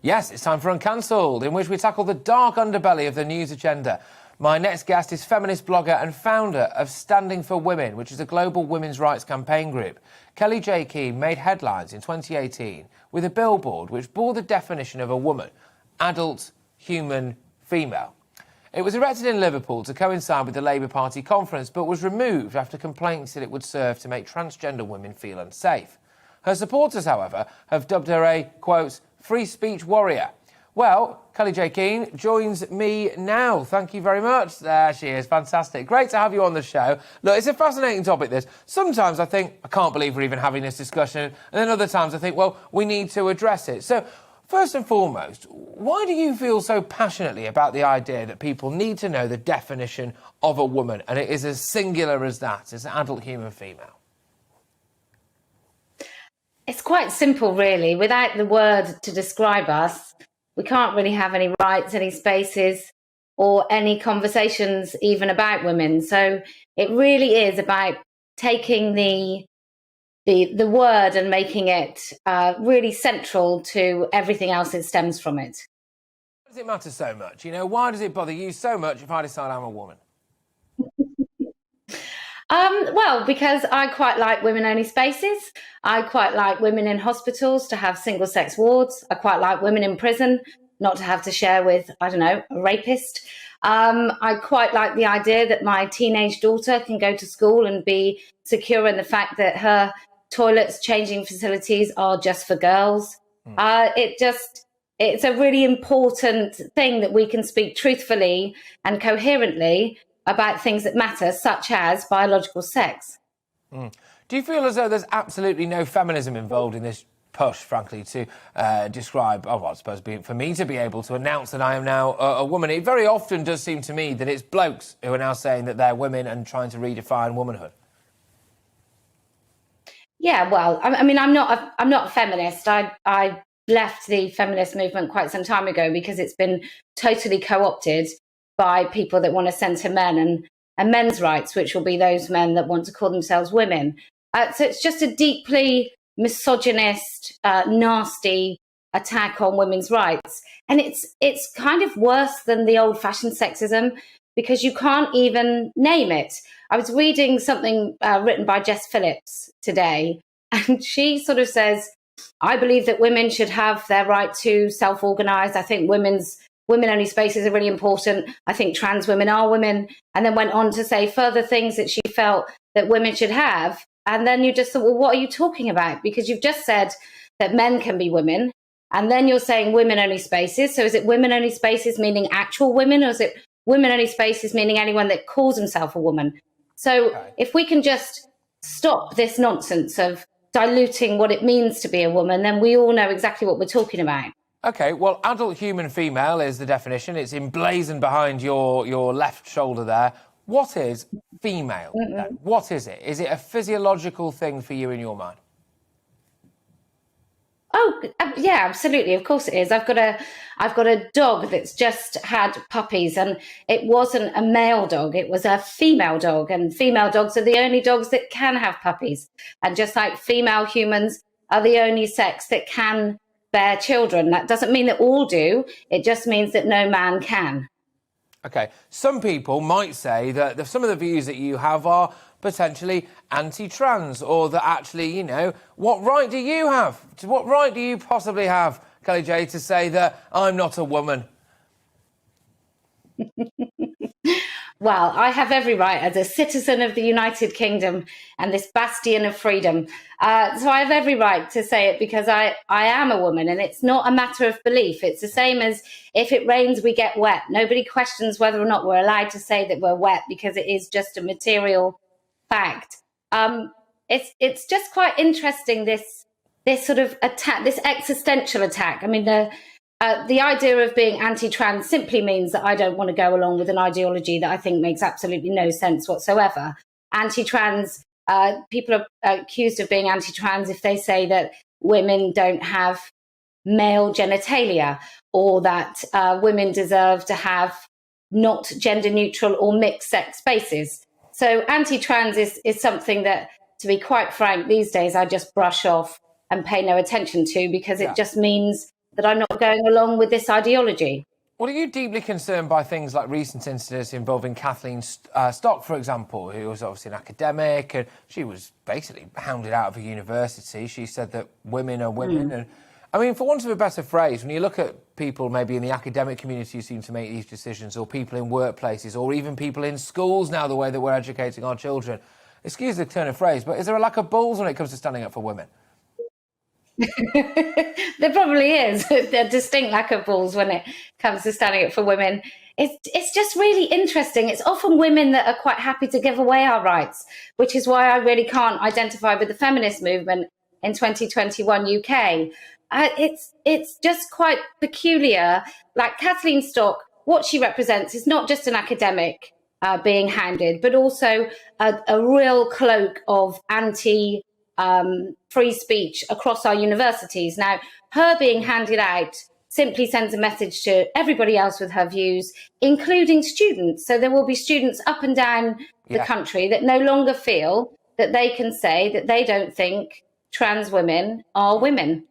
Yes, it's time for Uncancelled, in which we tackle the dark underbelly of the news agenda. My next guest is feminist blogger and founder of Standing for Women, which is a global women's rights campaign group. Kellie-Jay Keen made headlines in 2018 with a billboard which bore the definition of a woman, adult, human, female. It was erected in Liverpool to coincide with the Labour Party conference, but was removed after complaints that it would serve to make transgender women feel unsafe. Her supporters, however, have dubbed her a, quote, free speech warrior. Well, Kellie-Jay Keen joins me now. Thank you very much. There she is. Fantastic. Great to have you on the show. Look, it's a fascinating topic, this. Sometimes I think, I can't believe we're even having this discussion. And then other times I think, well, we need to address it. So, first and foremost, why do you feel so passionately about the idea that people need to know the definition of a woman, and it is as singular as that, as an adult human female? It's quite simple, really. Without the word to describe us, we can't really have any rights, any spaces, or any conversations even about women. So it really is about taking the word and making it really central to everything else that stems from it. Why does it matter so much? You know, why does it bother you so much if I decide I'm a woman? Well, because I quite like women-only spaces. I quite like women in hospitals to have single-sex wards. I quite like women in prison not to have to share with, I don't know, a rapist. I quite like the idea that my teenage daughter can go to school and be secure in the fact that her toilets, changing facilities are just for girls. It's a really important thing that we can speak truthfully and coherently about things that matter, such as biological sex. Do you feel as though there's absolutely no feminism involved in this push, frankly, to describe, oh, well, I suppose for me to be able to announce that I am now a woman? It very often does seem to me that it's blokes who are now saying that they're women and trying to redefine womanhood. Yeah, well, I mean, I'm not a feminist. I left the feminist movement quite some time ago because it's been totally co-opted by people that want to censor men and men's rights, which will be those men that want to call themselves women. So it's just a deeply misogynist, nasty attack on women's rights. And it's kind of worse than the old-fashioned sexism because you can't even name it. I was reading something written by Jess Phillips today, and she sort of says, I believe that women should have their right to self-organise. I think women-only spaces are really important. I think trans women are women. And then went on to say further things that she felt that women should have. And then you just thought, well, what are you talking about? Because you've just said that men can be women. And then you're saying women-only spaces. So is it women-only spaces meaning actual women? Or is it women-only spaces meaning anyone that calls himself a woman? So if we can just stop this nonsense of diluting what it means to be a woman, then we all know exactly what we're talking about. OK, well, adult human female is the definition. It's emblazoned behind your left shoulder there. What is female then? What is it? Is it a physiological thing for you in your mind? Oh, yeah, absolutely. Of course it is. I've got a dog that's just had puppies, and it wasn't a male dog. It was a female dog, and female dogs are the only dogs that can have puppies. And just like female humans are the only sex that can bear children. That doesn't mean that all do. It just means that no man can. OK, some people might say that some of the views that you have are potentially anti-trans, or that actually, you know, what right do you have? What right do you possibly have, Kellie-Jay, to say that I'm not a woman? Well, I have every right as a citizen of the United Kingdom and this bastion of freedom. So I have every right to say it because I am a woman, and it's not a matter of belief. It's the same as if it rains, we get wet. Nobody questions whether or not we're allowed to say that we're wet because it is just a material fact. It's just quite interesting, this sort of attack, this existential attack. I mean, the idea of being anti-trans simply means that I don't want to go along with an ideology that I think makes absolutely no sense whatsoever. Anti-trans, people are accused of being anti-trans if they say that women don't have male genitalia, or that women deserve to have not gender-neutral or mixed-sex spaces. So anti-trans is something that, to be quite frank, these days I just brush off and pay no attention to, because it just means that I'm not going along with this ideology. Well, are you deeply concerned by things like recent incidents involving Kathleen Stock, for example, who was obviously an academic, and she was basically hounded out of a university? She said that women are women. And I mean, for want of a better phrase, when you look at people maybe in the academic community who seem to make these decisions, or people in workplaces, or even people in schools now, the way that we're educating our children, excuse the turn of phrase, but is there a lack of balls when it comes to standing up for women? There probably is a distinct lack of balls when it comes to standing up for women. It's just really interesting. It's often women that are quite happy to give away our rights, which is why I really can't identify with the feminist movement in 2021 UK. It's just quite peculiar. Like Kathleen Stock, what she represents is not just an academic being hounded, but also a real cloak of anti free speech across our universities. Now, her being handed out simply sends a message to everybody else with her views, including students. So there will be students up and down the country that no longer feel that they can say that they don't think trans women are women.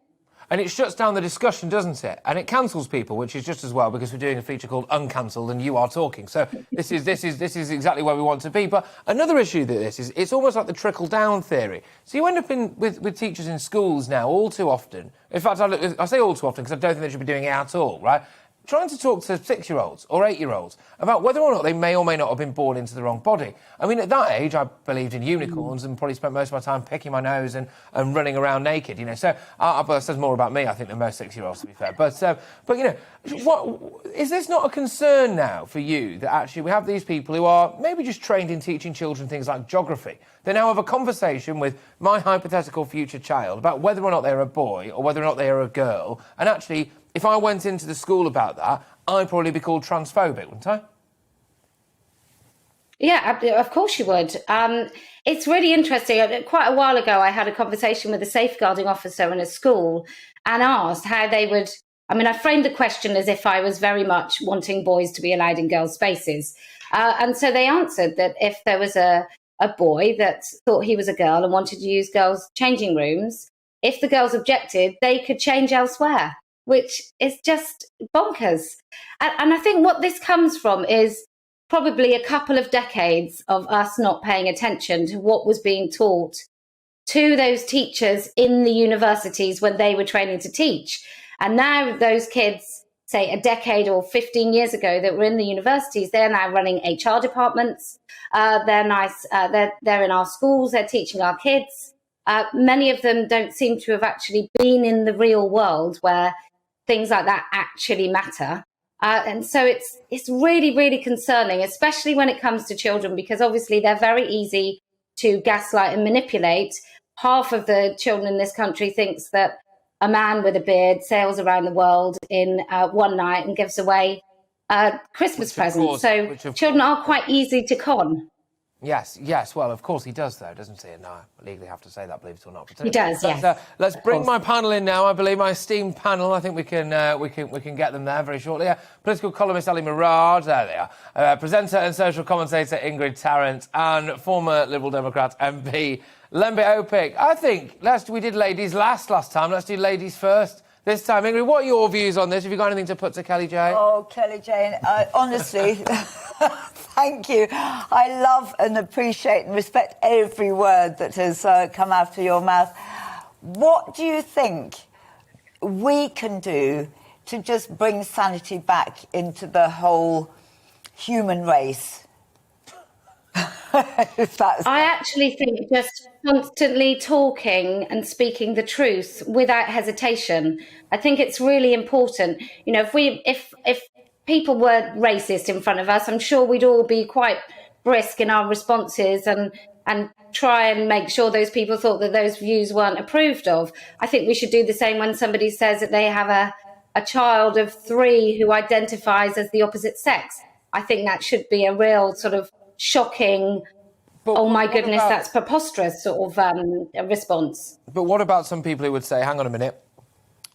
And it shuts down the discussion, doesn't it? And it cancels people, which is just as well, because we're doing a feature called Uncancelled and you are talking. So this is exactly where we want to be. But another issue that this is, it's almost like the trickle-down theory. So you end up with teachers in schools now all too often. In fact, I say all too often because I don't think they should be doing it at all, right? Trying to talk to 6-year-olds or 8-year-olds about whether or not they may or may not have been born into the wrong body. I mean, at that age, I believed in unicorns and probably spent most of my time picking my nose and running around naked, you know. So that says more about me, I think, than most 6-year-olds, to be fair. But you know, what is this not a concern now for you that actually we have these people who are maybe just trained in teaching children things like geography? They now have a conversation with my hypothetical future child about whether or not they're a boy or whether or not they are a girl, and actually, if I went into the school about that, I'd probably be called transphobic, wouldn't I? Yeah, of course you would. It's really interesting. Quite a while ago, I had a conversation with a safeguarding officer in a school and asked how they would... I mean, I framed the question as if I was very much wanting boys to be allowed in girls' spaces. And so they answered that if there was a boy that thought he was a girl and wanted to use girls' changing rooms, if the girls objected, they could change elsewhere, which is just bonkers. And I think what this comes from is probably a couple of decades of us not paying attention to what was being taught to those teachers in the universities when they were training to teach. And now those kids, say a decade or 15 years ago, that were in the universities, they're now running HR departments. They're in our schools, they're teaching our kids. Many of them don't seem to have actually been in the real world where things like that actually matter. And so it's really, really concerning, especially when it comes to children, because obviously they're very easy to gaslight and manipulate. Half of the children in this country thinks that a man with a beard sails around the world in one night and gives away Christmas presents. So children are quite easy to con. Yes. Well, of course he does, though, doesn't he? And I legally have to say that, believe it or not. He does, yes. Let's bring my panel in now. I believe my esteemed panel. I think we can get them there very shortly. Political columnist Ali Murad, there they are. Presenter and social commentator Ingrid Tarrant, and former Liberal Democrat MP Lembe Opik. I think we did ladies last time. Let's do ladies first. This time, Ingrid, what are your views on this? Have you got anything to put to Kellie-Jay? Oh, Kellie-Jay, honestly, thank you. I love and appreciate and respect every word that has come out of your mouth. What do you think we can do to just bring sanity back into the whole human race? I actually think just constantly talking and speaking the truth without hesitation. I think it's really important. You know, if people were racist in front of us, I'm sure we'd all be quite brisk in our responses and try and make sure those people thought that those views weren't approved of. I think we should do the same when somebody says that they have a child of 3 who identifies as the opposite sex. I think that should be a real sort of shocking, oh my goodness, that's preposterous sort of response. But what about some people who would say, hang on a minute,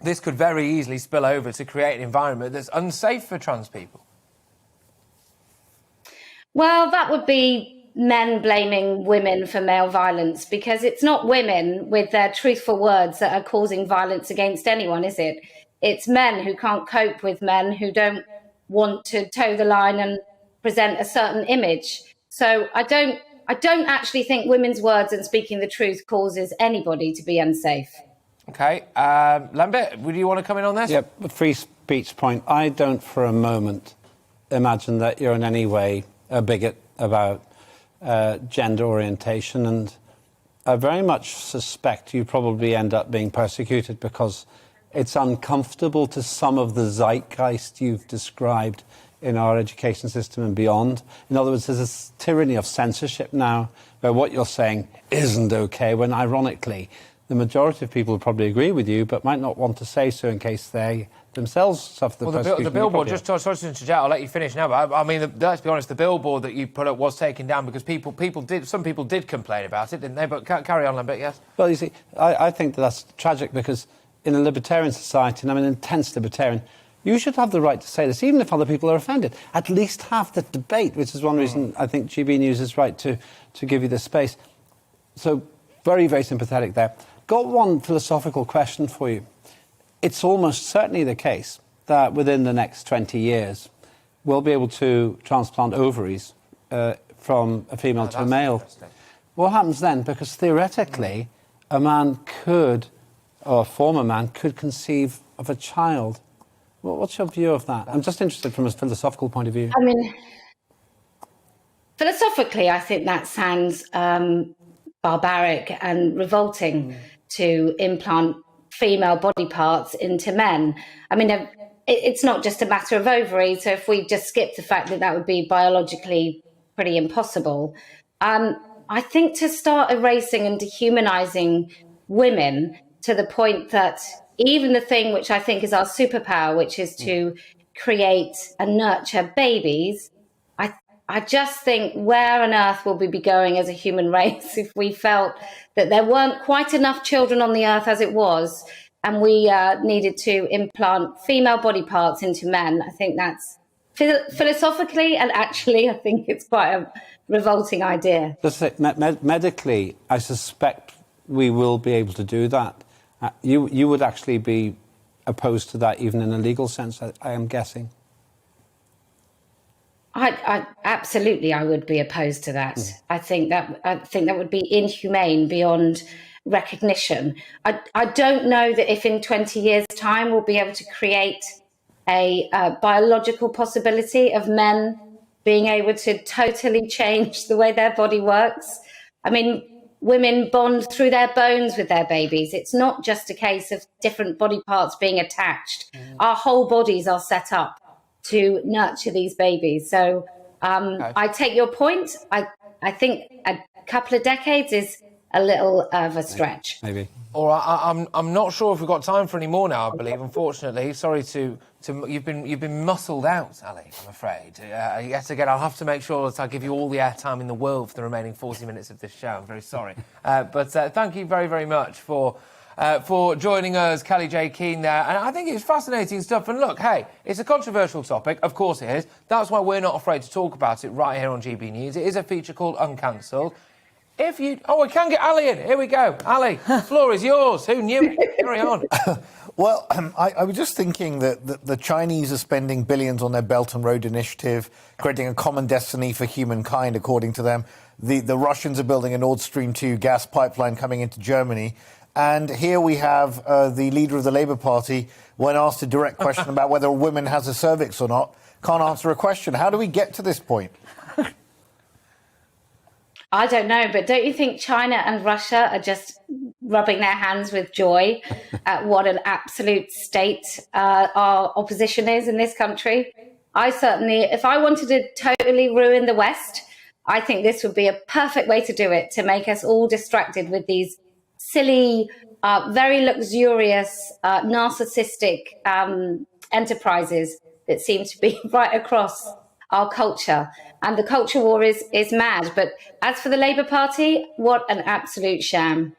this could very easily spill over to create an environment that's unsafe for trans people? Well, that would be men blaming women for male violence, because it's not women with their truthful words that are causing violence against anyone, is it? it's men who can't cope with men who don't want to toe the line and present a certain image. So I don't actually think women's words and speaking the truth causes anybody to be unsafe. Okay, Lambert, would you want to come in on this? Yep, the free speech point. I don't for a moment imagine that you're in any way a bigot about gender orientation, and I very much suspect you probably end up being persecuted because it's uncomfortable to some of the zeitgeist you've described in our education system and beyond. In other words, there's this tyranny of censorship now where what you're saying isn't okay, when ironically the majority of people will probably agree with you but might not want to say so in case they themselves suffer the persecution. The billboard, just sorry to interject, I'll let you finish now, but I mean, let's be honest, the billboard that you put up was taken down because some people did complain about it, didn't they? But carry on, Lambert, yes? Well, you see, I think that's tragic because in a libertarian society, and I'm an intense libertarian, you should have the right to say this, even if other people are offended. At least have the debate, which is one reason I think GB News is right to give you this space. So, very, very sympathetic there. Got one philosophical question for you. It's almost certainly the case that within the next 20 years, we'll be able to transplant ovaries from a female to a male. What happens then? Because theoretically, a man could, or a former man, could conceive of a child. Well, what's your view of that? I'm just interested from a philosophical point of view. I mean, philosophically, I think that sounds barbaric and revolting to implant female body parts into men. I mean, it's not just a matter of ovaries. So if we just skip the fact that would be biologically pretty impossible, I think to start erasing and dehumanizing women to the point that even the thing which I think is our superpower, which is to create and nurture babies, I just think where on earth will we be going as a human race if we felt that there weren't quite enough children on the earth as it was, and we needed to implant female body parts into men? I think that's philosophically and actually, I think it's quite a revolting idea. Just say, medically, I suspect we will be able to do that. You would actually be opposed to that, even in a legal sense, I am guessing. I absolutely, I would be opposed to that. I think that would be inhumane beyond recognition. I don't know that if in 20 years' time we'll be able to create a biological possibility of men being able to totally change the way their body works. I mean, women bond through their bones with their babies. It's not just a case of different body parts being attached. Our whole bodies are set up to nurture these babies. So I take your point. I think a couple of decades is a little of a stretch. Maybe. All right, I'm not sure if we've got time for any more now, I believe, unfortunately. Sorry to you've been muscled out, Ali, I'm afraid. Yet again, I'll have to make sure that I give you all the airtime in the world for the remaining 40 minutes of this show. I'm very sorry. But thank you very, very much for joining us, Kellie-Jay Keen there. And I think it's fascinating stuff. And look, hey, it's a controversial topic. Of course it is. That's why we're not afraid to talk about it right here on GB News. It is a feature called Uncancelled. If you... Oh, we can get Ali in. Here we go. Ali, the floor is yours. Who knew it? Carry on. Well, I was just thinking that the Chinese are spending billions on their Belt and Road Initiative, creating a common destiny for humankind, according to them. The Russians are building a Nord Stream 2 gas pipeline coming into Germany. And here we have the leader of the Labour Party, when asked a direct question about whether a woman has a cervix or not, can't answer a question. How do we get to this point? I don't know, but don't you think China and Russia are just rubbing their hands with joy at what an absolute state our opposition is in this country? I certainly, if I wanted to totally ruin the West, I think this would be a perfect way to do it, to make us all distracted with these silly, very luxurious, narcissistic enterprises that seem to be right across our culture. And the culture war is mad. But as for the Labour Party, what an absolute sham.